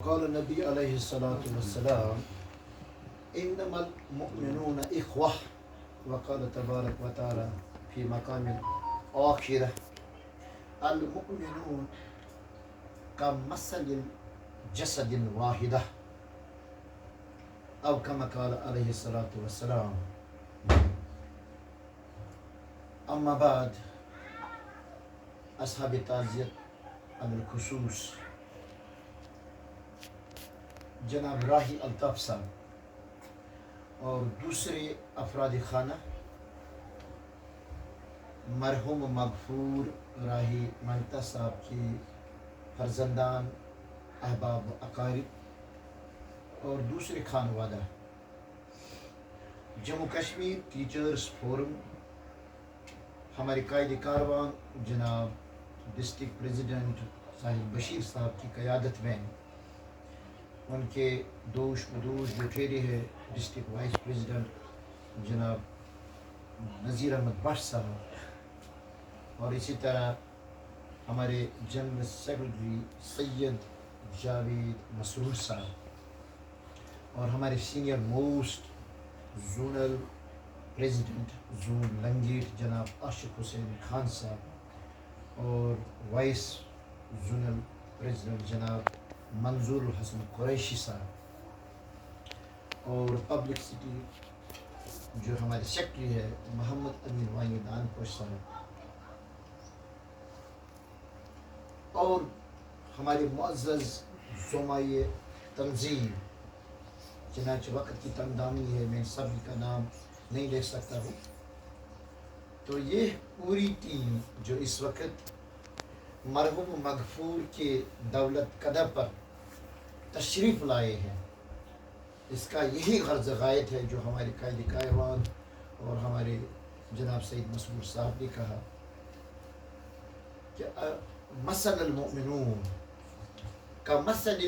قال النبي عليه الصلاة والسلام إنما المؤمنون إخوة وقال تبارك وتعالى في مقام آخرة المؤمنون كمثل الجسد واحدة أو كما قال عليه الصلاة والسلام. أما بعد أصحاب تعزیت بالخصوص جناب راہی الطاف صاحب اور دوسرے افراد خانہ مرحوم مغفور راہی منگتا صاحب کے فرزندان، احباب و اقارب اور دوسرے خانوادہ، جموں کشمیر ٹیچرز فورم، ہمارے قائد کاروان جناب ڈسٹرکٹ پریزیڈنٹ ساحل بشیر صاحب کی قیادت میں، ان کے دوش مدوش جو ٹھہرے ہیں ڈسٹرکٹ وائس پریزیڈنٹ جناب نذیر احمد بٹ صاحب، اور اسی طرح ہمارے جنرل سیکرٹری سید جاوید مسرور صاحب، اور ہمارے senior most zonal president zone Langate جناب عاشق حسین خان صاحب، اور وائس زونل پریزیڈنٹ جناب منظور الحسن قریشی صاحب، اور پبلک سٹی جو ہمارے سیکرٹری ہے محمد امین وانی دانپور صاحب، اور ہمارے معزز زمائے تنظیم، چنانچہ وقت کی تنگدانی ہے، میں سبھی کا نام نہیں لے سکتا ہوں. تو یہ پوری ٹیم جو اس وقت مرحوم مغفور کے دولت قدر پر تشریف لائے ہیں، اس کا یہی غرض غایت ہے جو ہمارے قائد کاروان اور ہمارے جناب سید مسرور صاحب نے کہا کہ مثل المؤمنون کا مثل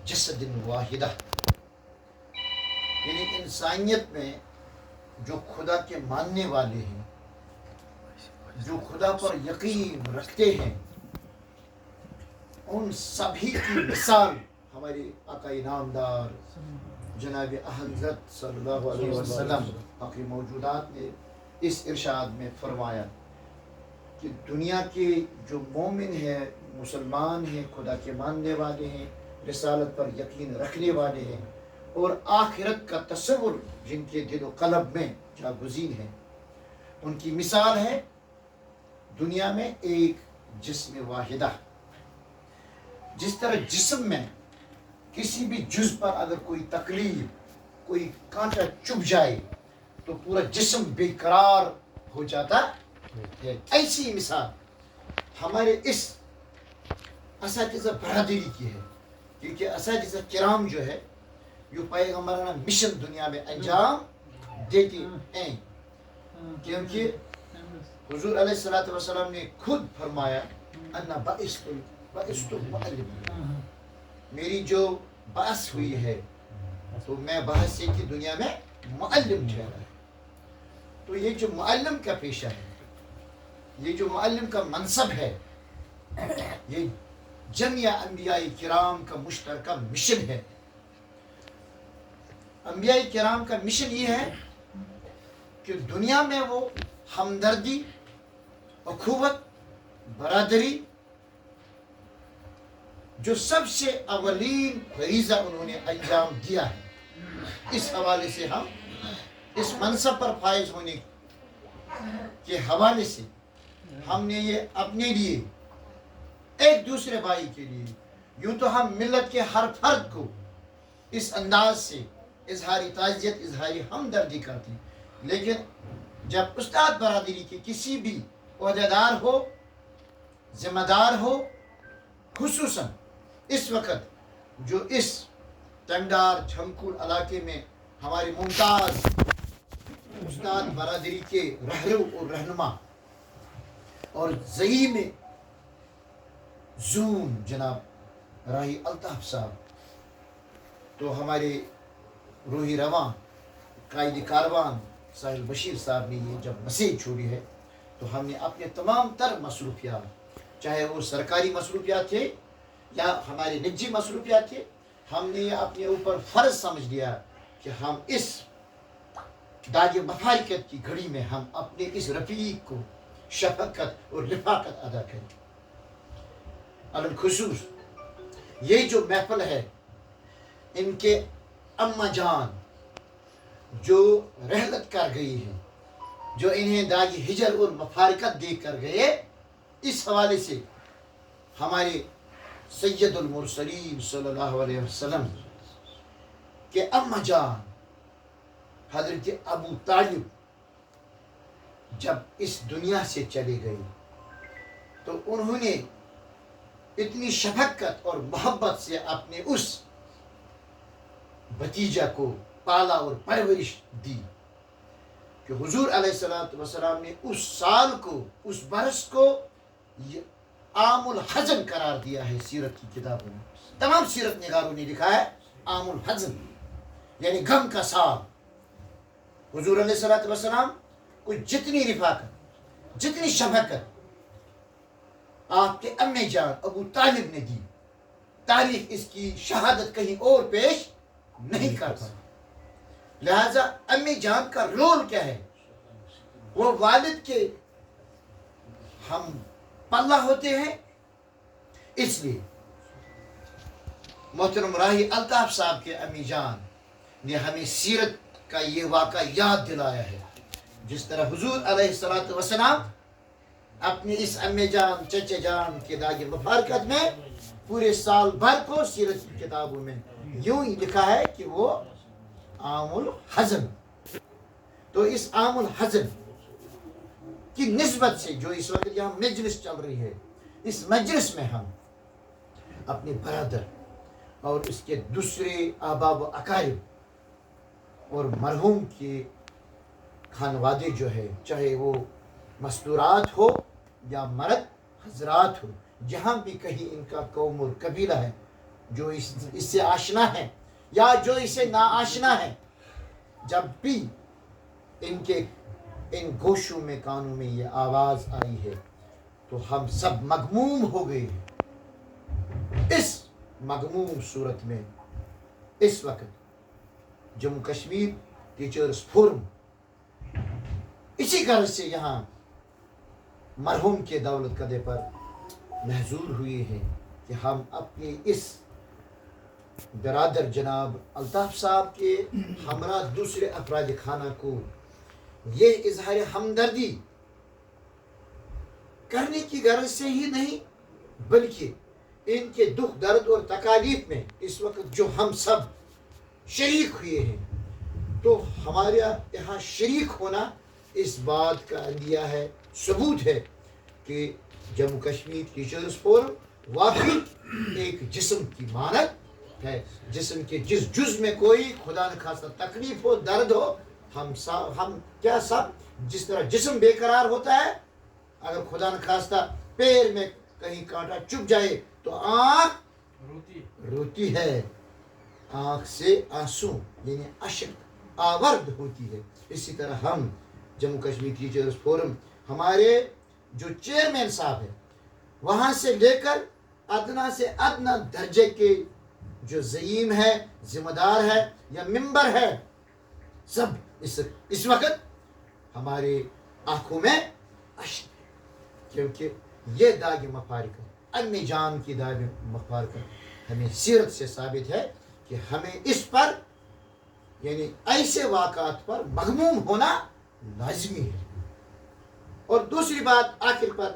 جسد واحدہ، یعنی انسانیت میں جو خدا کے ماننے والے ہیں، جو خدا پر یقین رکھتے ہیں، ان سبھی کی مثال ہمارے آقا انعامدار جناب حضرت صلی اللہ علیہ وسلم باقی موجودات نے اس ارشاد میں فرمایا کہ دنیا کے جو مومن ہیں، مسلمان ہیں، خدا کے ماننے والے ہیں، رسالت پر یقین رکھنے والے ہیں، اور آخرت کا تصور جن کے دل و قلب میں جاگزین ہے، ان کی مثال ہے دنیا میں ایک جسم واحدہ. جس طرح جسم میں کسی بھی جز پر اگر کوئی تکلیف، کوئی کانٹا چبھ جائے تو پورا جسم بے قرار ہو جاتا ہے، ایسی مثال ہمارے اس اساتذہ برادری کی ہے. کیونکہ اساتذہ کرام جو ہے یہ پیغمبرانہ مشن دنیا میں انجام دیتے ہیں، کیونکہ حضور علیہ الصلوۃ والسلام نے خود فرمایا انا بعثت معلما، میری جو بعث ہوئی ہے تو میں بعث سے کی دنیا میں معلم ٹھہرا ہے. تو یہ جو معلم کا پیشہ ہے، یہ جو معلم کا منصب ہے، یہ جميع انبیاء کرام کا مشترکہ مشن ہے. انبیاء کرام کا مشن یہ ہے کہ دنیا میں وہ ہمدردی، اخوت، برادری جو سب سے اولین فریضہ انہوں نے انجام دیا ہے، اس حوالے سے ہم اس منصب پر فائز ہونے کے حوالے سے ہم نے یہ اپنے لیے، ایک دوسرے بھائی کے لیے، یوں تو ہم ملت کے ہر فرد کو اس انداز سے اظہار تعزیت، اظہار ہمدردی کرتے ہیں، لیکن جب استاد برادری کے کسی بھی عہدیدار ہو، ذمہ دار ہو، خصوصاً اس وقت جو اس ٹنگڈار چھمکول علاقے میں ہماری ممتاز استاد برادری کے رہرو اور رہنما اور زعیم زون جناب راہی الطاف صاحب، تو ہمارے روحی رواں قائد کاروان ساحل بشیر صاحب نے یہ جب مسیج چھوڑی ہے تو ہم نے اپنے تمام تر مصروفیات، چاہے وہ سرکاری مصروفیات تھے یا ہماری نجی مصروفیات تھے، ہم نے اپنے اوپر فرض سمجھ لیا کہ ہم اس داغ مفارقت کی گھڑی میں ہم اپنے اس رفیق کو شفقت اور رفاقت ادا کریں. الخصوص یہ جو محفل ہے، ان کے اماں جان جو رحلت کر گئی ہے، جو انہیں داغ ہجر اور مفارقت دے کر گئے، اس حوالے سے ہمارے سید المرسلین صلی اللہ علیہ وسلم کے اماں جان حضرت ابو طالب جب اس دنیا سے چلے گئے تو انہوں نے اتنی شفقت اور محبت سے اپنے اس بھتیجا کو پالا اور پرورش دی کہ حضور علیہ السلام نے اس سال کو، اس برس کو عام الحزن قرار دیا ہے. سیرت کی کتابوں میں تمام سیرت نگاروں نے لکھا ہے عام الحزن یعنی غم کا سال. حضور علیہ السلام کو جتنی رفاقت، جتنی شفقت آپ کے امی جان ابو طالب نے دی، تاریخ اس کی شہادت کہیں اور پیش نہیں کر پائی. لہذا امی جان کا رول کیا ہے؟ وہ والد کے ہم پلہ ہوتے ہیں. اس لیے محترم راہی الطاف صاحب کے امی جان نے ہمیں سیرت کا یہ واقعہ یاد دلایا ہے. جس طرح حضور علیہ السلام اپنی اس امی جان چچے جان کے داغ مفارقت میں پورے سال بھر کو سیرت کی کتابوں میں یوں ہی لکھا ہے کہ وہ عام الحزن. تو اس عام الحزن کی نسبت سے جو اس وقت یہاں مجلس چل رہی ہے، اس مجلس میں ہم اپنے برادر اور اس کے دوسرے احباب و اقارب اور مرحوم کے خانوادے جو ہے، چاہے وہ مستورات ہو یا مرد حضرات ہو، جہاں بھی کہیں ان کا قوم اور قبیلہ ہے جو اس سے آشنا ہے یا جو اسے نا آشنا ہے، جب بھی ان گوشوں میں کانوں میں یہ آواز آئی ہے تو ہم سب مغموم ہو گئے ہیں. اس مغموم صورت میں اس وقت جموں کشمیر ٹیچرز فورم اسی غرض سے یہاں مرحوم کے دولت قدے پر محضور ہوئے ہیں کہ ہم اپنے اس برادر جناب الطاف صاحب کے ہمراہ دوسرے افراد خانہ کو یہ اظہار ہمدردی کرنے کی غرض سے ہی نہیں، بلکہ ان کے دکھ درد اور تکالیف میں اس وقت جو ہم سب شریک ہوئے ہیں، تو ہمارے یہاں شریک ہونا اس بات کا عندیہ ہے، ثبوت ہے کہ جموں کشمیر ٹیچرز فورم واقعی ایک جسم کی مانند ہے. جسم کے جس جز میں کوئی خدا نخواستہ تکلیف ہو، درد ہو، ہم کیا سب جس طرح جسم بے قرار ہوتا ہے، اگر خدا نخواستہ پیر میں کہیں کانٹا چبھ جائے تو آنکھ روتی ہے، آنکھ سے آنسو یعنی اشک آورد ہوتی ہے. اسی طرح ہم جموں کشمیر ٹیچرز فورم، ہمارے جو چیئرمین صاحب ہیں، وہاں سے لے کر ادنا سے ادنا درجے کے جو زعیم ہے، ذمہ دار ہے یا ممبر ہے، سب اس وقت ہمارے آنکھوں میں اشک ہے، کیونکہ یہ داغ مفارقت، امی جان کی داغ مفارقت ہمیں سیرت سے ثابت ہے کہ ہمیں اس پر یعنی ایسے واقعات پر مغموم ہونا لازمی ہے. اور دوسری بات آخر پر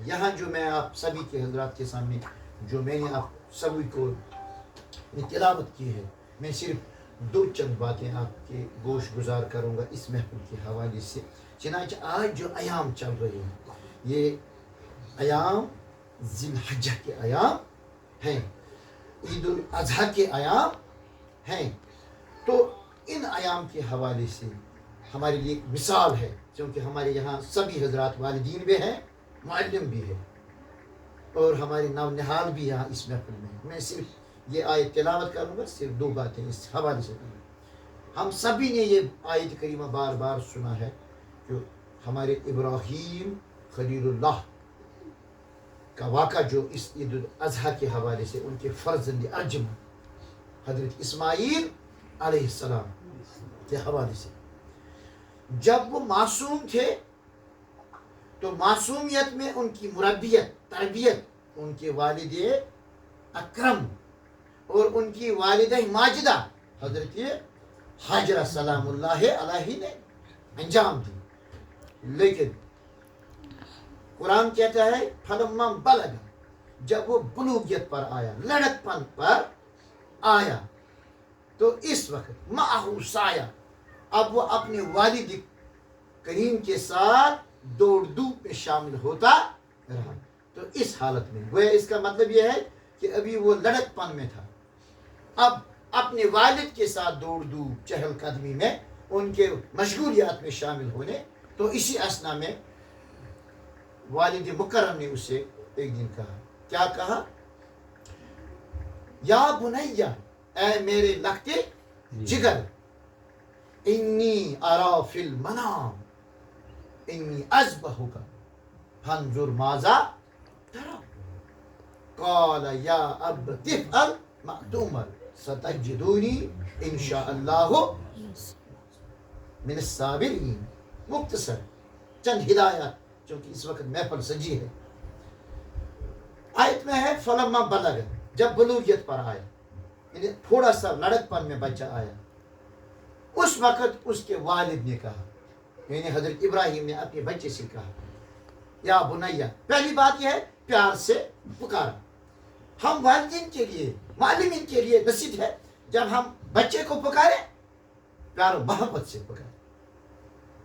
یہاں جو میں آپ سبھی کے حضرات کے سامنے جو میں نے آپ سبھی کو تلاوت کی ہے، میں صرف دو چند باتیں آپ کے گوش گزار کروں گا اس محفل کے حوالے سے. چنانچہ آج جو ایام چل رہے ہیں، یہ ایام ذی الحجہ کے ایام ہیں، عید الاضحیٰ کے ایام ہیں. تو ان ایام کے حوالے سے ہمارے لیے ایک مثال ہے، کیونکہ ہمارے یہاں سبھی حضرات والدین بھی ہیں، معلم بھی ہے، اور ہمارے نو نہال بھی یہاں اس محفل میں ہیں. میں صرف یہ آیت تلاوت کروں گا، صرف دو باتیں اس حوالے سے کروں گا. ہم سبھی نے یہ آیت کریمہ بار بار سنا ہے کہ ہمارے ابراہیم خلیل اللہ کا واقعہ جو اس عید الاضحیٰ کے حوالے سے ان کے فرزند ارجم حضرت اسماعیل علیہ السلام کے حوالے سے، جب وہ معصوم تھے تو معصومیت میں ان کی مربیت تربیت ان کے والد اکرم اور ان کی والدہ ماجدہ حضرت حاجرہ سلام اللہ علیہ نے انجام دی. لیکن قرآن کہتا ہے فلما بلغ، جب وہ بلوغیت پر آیا، لڑک پن پر آیا، تو اس وقت معہو سایہ، اب وہ اپنے والد کریم کے ساتھ دوڑ دھوپ میں شامل ہوتا رہا. تو اس حالت میں گویا اس کا مطلب یہ ہے کہ ابھی وہ لڑک پن میں تھا، اب اپنے والد کے ساتھ دوڑ دھوپ چہل قدمی میں ان کے مشغولیات میں شامل ہونے. تو اسی اسنا میں والد مکرم نے اسے ایک دن کہا، کیا کہا؟ یا بنیا، اے میرے لختے جگر، انی ارا فی المنام انی اذبحک فانظر ماذا تری. قال یا ابت افعل ما تؤمر ستجدونی ان شاء اللہ من الصابرین. مختصر چند ہدایات جو کہ اس وقت محفل سجی ہے. آیت میں ہے فلما بلغ، جب بلوغیت پر آیا، یعنی تھوڑا سا لڑک پن میں بچہ آیا، اس وقت اس کے والد نے کہا، یعنی حضرت ابراہیم نے اپنے بچے سے کہا یا بنیا. پہلی بات یہ ہے پیار سے پکارا. ہم والدین کے لیے معلمین کے لیے نصیحت ہے جب ہم بچے کو پکارے پیار و محبت سے پکارے.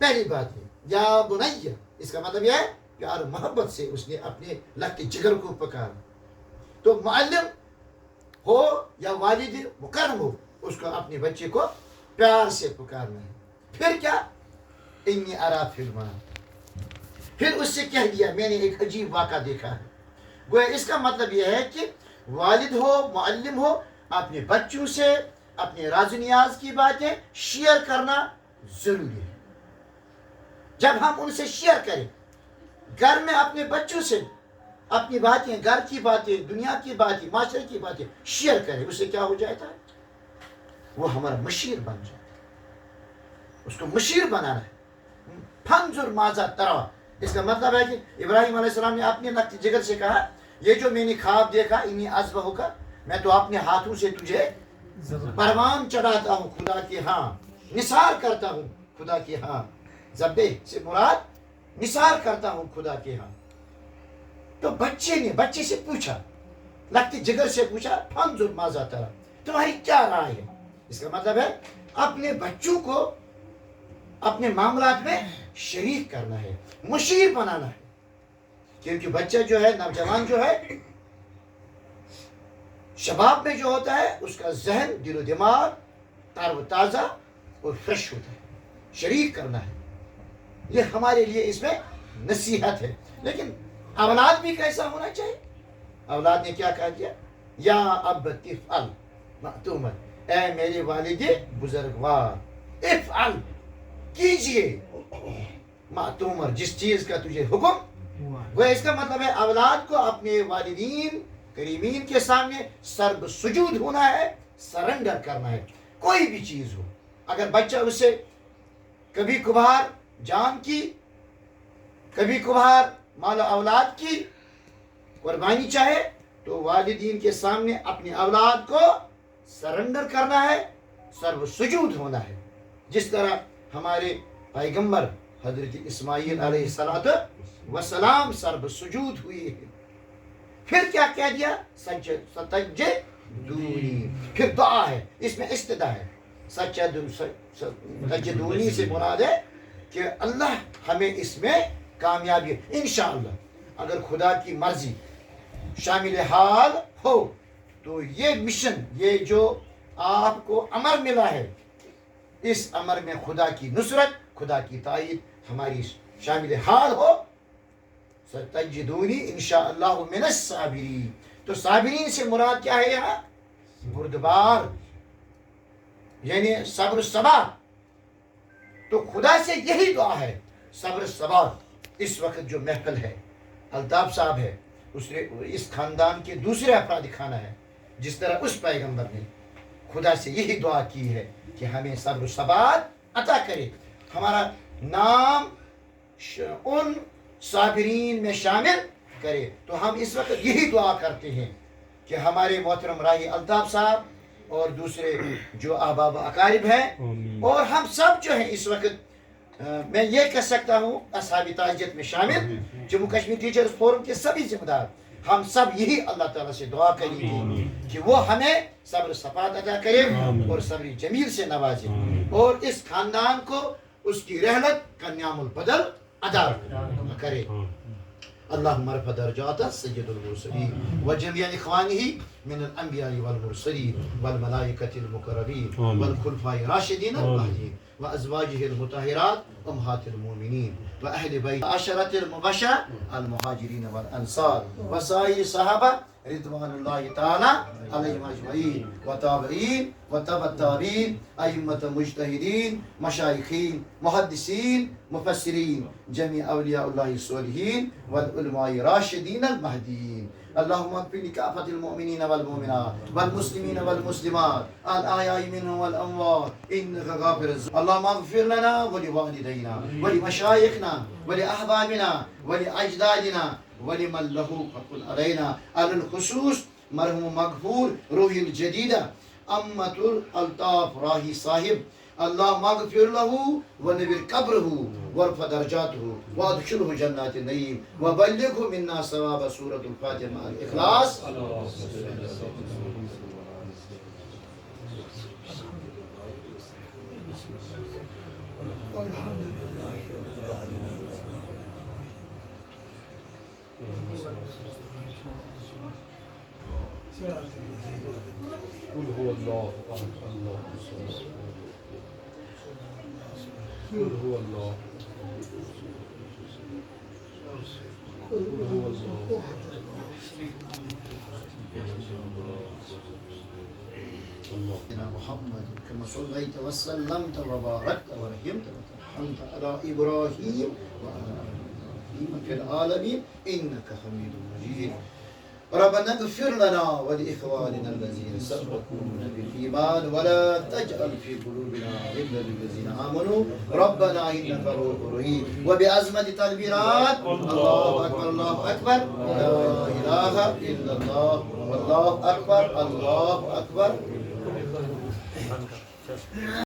پہلی بات ہے یا بنیا، اس کا مطلب یہ ہے پیار و محبت سے اس نے اپنے لخت جگر کو پکارا. تو معلم ہو یا والد مکرم ہو، اس کو اپنے بچے کو پیار سے پکارنا ہے. پھر کیا؟ انی ارا فی المنام، پھر اس سے کہہ دیا میں نے ایک عجیب واقعہ دیکھا ہے. گویا اس کا مطلب یہ ہے کہ والد ہو معلم ہو اپنے بچوں سے اپنے راز و نیاز کی باتیں شیئر کرنا ضروری ہے. جب ہم ان سے شیئر کریں، گھر میں اپنے بچوں سے اپنی باتیں، گھر کی باتیں، دنیا کی باتیں، معاشرے کی باتیں شیئر کریں، اس سے کیا ہو جاتا ہے؟ وہ ہمارا مشیر بن جاتا ہے. اس کو مشیر بنانا ہے. فانظر ماذا تری، اس کا مطلب ہے کہ ابراہیم علیہ السلام نے اپنے لخت جگر سے کہا یہ جو میں نے خواب دیکھا انی اذبحک، میں تو اپنے ہاتھوں سے تجھے پروان چڑھاتا ہوں خدا کے ہاں، نثار کرتا ہوں خدا کے ہاں. ذبح سے مراد نثار کرتا ہوں خدا کے ہاں. تو بچے سے پوچھا، لخت جگر سے پوچھا فانظر ماذا تری، تمہاری کیا رائے ہے؟ اس کا مطلب ہے اپنے بچوں کو اپنے معاملات میں شریک کرنا ہے، مشیر بنانا ہے. کیونکہ بچہ جو ہے، نوجوان جو ہے، شباب میں جو ہوتا ہے اس کا ذہن دل و دماغ تار و تازہ اور فریش ہوتا ہے. شریک کرنا ہے، یہ ہمارے لیے اس میں نصیحت ہے. لیکن اولاد بھی کیسا ہونا چاہیے؟ اولاد نے کیا کہا دیا؟ یا ابت افعل ما تؤمر، اے میرے والد بزرگوار، افعل کیجئے ما تؤمر، جس چیز کا تجھے حکم. وہ اس کا مطلب ہے اولاد کو اپنے والدین کریمین کے سامنے سرب سجود ہونا ہے، سرنڈر کرنا ہے. کوئی بھی چیز ہو، اگر بچہ اسے کبھی کبھار جان کی، کبھی کبھار مال و اولاد کی قربانی چاہے تو والدین کے سامنے اپنی اولاد کو سرنڈر کرنا ہے، سرب سجود ہونا ہے. جس طرح ہمارے پیغمبر حضرت اسماعیل علیہ السلام سرب سجود ہوئی ہے. پھر کیا کہہ دیا؟ ستجدونی، پھر دعا ہے، اس میں استدعا ہے. ستجدونی سے مراد ہے کہ اللہ ہمیں اس میں کامیابی، انشاءاللہ اگر خدا کی مرضی شامل حال ہو تو یہ مشن، یہ جو آپ کو امر ملا ہے، اس امر میں خدا کی نصرت، خدا کی تائید ہماری شامل حال ہو. ستجدونی انشاءاللہ من الصابرین. تو صابرین سے مراد کیا ہے یہاں؟ بردبار، یعنی صبر ثبات. تو خدا سے یہی دعا ہے، صبر ثبات. اس وقت جو محفل ہے، الطاف صاحب ہے، اس خاندان کے دوسرے افراد خانہ ہے، جس طرح اس پیغمبر نے خدا سے یہی دعا کی ہے کہ ہمیں صبر و ثبات عطا کرے، ہمارا نام ان صابرین میں شامل کرے۔ تو ہم اس وقت یہی دعا کرتے ہیں کہ ہمارے محترم راہی الطاف صاحب اور دوسرے جو احباب و اقارب ہیں اور ہم سب جو ہیں اس وقت میں یہ کہہ سکتا ہوں اصحاب تاجیت میں شامل جموں کشمیر ٹیچرز فورم کے سبھی ذمہ دار، ہم سب یہی اللہ تعالیٰ سے دعا کریں گے کہ وہ ہمیں صبر صفات عطا کرے اور صبر جمیل سے نوازے اور اس خاندان کو اس کی رحلت کا نعم البدل ادا کرے۔ اللهم ارفع درجات سيد المرسلين وجميع اخوانه من الانبياء والمرسلين والملائكه المقربين والخلفاء الراشدين المهديين وازواجه المطهرات امهات المؤمنين واهل بيت عشرة المبشرة المهاجرين والانصار وسائر الصحابه رضوان الله تعالى عليهم اجمعين وتابعين وتبع التابعين ائمه مجتهدين مشايخين محدثين مفسرين جميع اولياء الله الصالحين والعلماء الراشدين المهديين اللهم اغفر لكافة المؤمنين والمؤمنات والمسلمين والمسلمات الأحياء منهم والأموات إنك غافر الذنوب اللهم اغفر لنا ولوالدينا ولمشايخنا ولأحبابنا ولأجدادنا ولمن له حق علينا على الخصوص مرحوم مغفور روح الجديدة أمة الألطاف راهي صاحب اللهم اغفر له ونور قبره وارفع درجاته وادخله جنات النعيم وبلغه منا ثواب سورة الفاتحة مع الإخلاص قل هو الله احد الله الصمد قل هو الله قل هو الله سيدنا محمد كما صليت وسلمت وباركت ورحمت وترحمت على إبراهيم وعلى آل إبراهيم في العالمين إنك حميد مجيد ربنا اغفر لنا ولإخواننا الذين سبقونا بالإيمان ولا تجعل في قلوبنا غلا للذين آمنوا ربنا إنك رؤوف رحيم وبعزمة تكبيرات الله أكبر الله أكبر لا إله إلا الله والله أكبر الله أكبر